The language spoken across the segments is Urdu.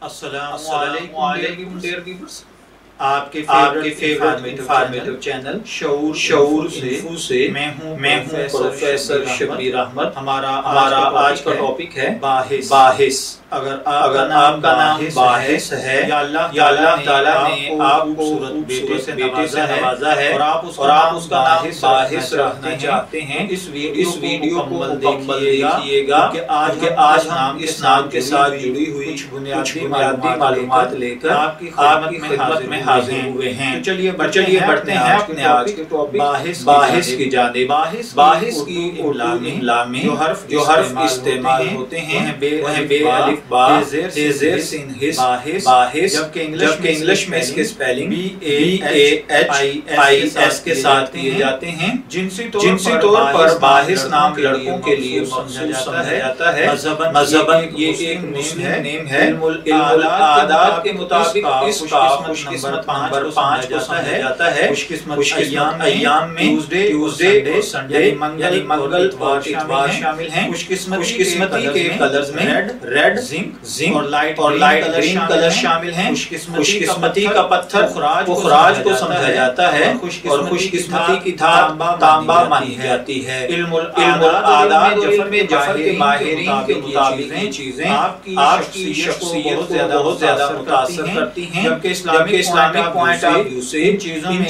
السلام علیکم ڈیئر ویورز، آپ کے فیورٹ انفارمیٹو چینل شعور انفو سے میں ہوں پروفیسر شبیر احمد۔ ہمارا آج کا ٹاپک ہے باحث۔ اگر آپ کا نام باحث ہے یا اللہ تعالیٰ نے آپ کو بیٹے سے نوازا ہے اور آپ اس کا نام باحث رکھنا چاہتے ہیں، اس ویڈیو کو مکمل دیکھیے گا کہ آج ہم اس نام کے ساتھ جڑی ہوئی کچھ بنیادی معلومات لے کر آپ کی خدمت میں حاضر ہوئے ہیں۔ چلیے بڑھتے ہیں اپنے آج کے ٹاپک باحث کی جانب۔ باحث کی املا میں جو حرف استعمال ہوتے ہیں وہ ہیں بے الف با زیر سین حس باحث، جبکہ انگلش میں اس کے سپیلنگ BAHIS کے ساتھ کیے جاتے ہیں۔ جنسی طور پر باحث نام لڑکوں کے لیے مخصوص سمجھا جاتا ہے۔ مذہباً یہ ایک نیم ہے۔ علم العادات کے مطابق اس کا خوش قسمت نمبر 5 کو سمجھا جاتا ہے۔ خوش قسمت ایام میں ٹیوزڈے سنڈے یعنی منگل اور اتوار شامل ہیں۔ خوش قسمتی کے کلرز میں ریڈ زنک اور لائٹ گرین کلر شامل ہیں۔ خوش قسمتی کا پتھر پخراج کو سمجھا جاتا ہے اور خوش قسمتی کی دھات تانبا مانی جاتی ہے۔ علم العادات میں جفر کے ماہرین کے مطابق یہ چیزیں آپ کی شخصیت کو بہت زیادہ متاثر کرتی ہیں، جبکہ اسلامک پوائنٹ آف ویو سے ان چیزوں میں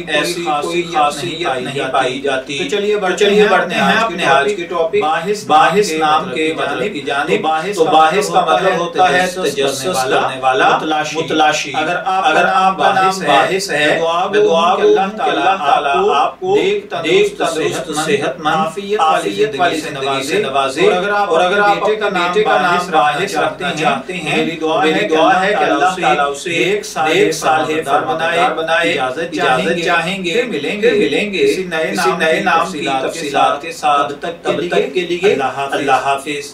ایسی کوئی خاصیت نہیں پائی جاتی۔ تو چلیے بڑھتے ہیں اپنے آج کے ٹاپک باحث نام کے مطلب کی جانب۔ تو باحث کا مطلب ہوتا ہے تجسس کرنے والا، متلاشی۔ اگر آپ کا نام باحث ہے تو دعا کہ اللہ تعالیٰ آپ کو نیک تندرست صحت مند عافیت والی زندگی سے نوازے۔ اور اگر آپ بیٹے کا نام باحث رکھنا چاہتے ہیں، میری دعا ہے کہ اللہ تعالیٰ اسے ایک صالح فرزند بنائے۔ اجازت چاہیں گے، ملیں گے کسی نئے نام کی تفصیلات کے ساتھ۔ تب تک کے لیے اللہ حافظ۔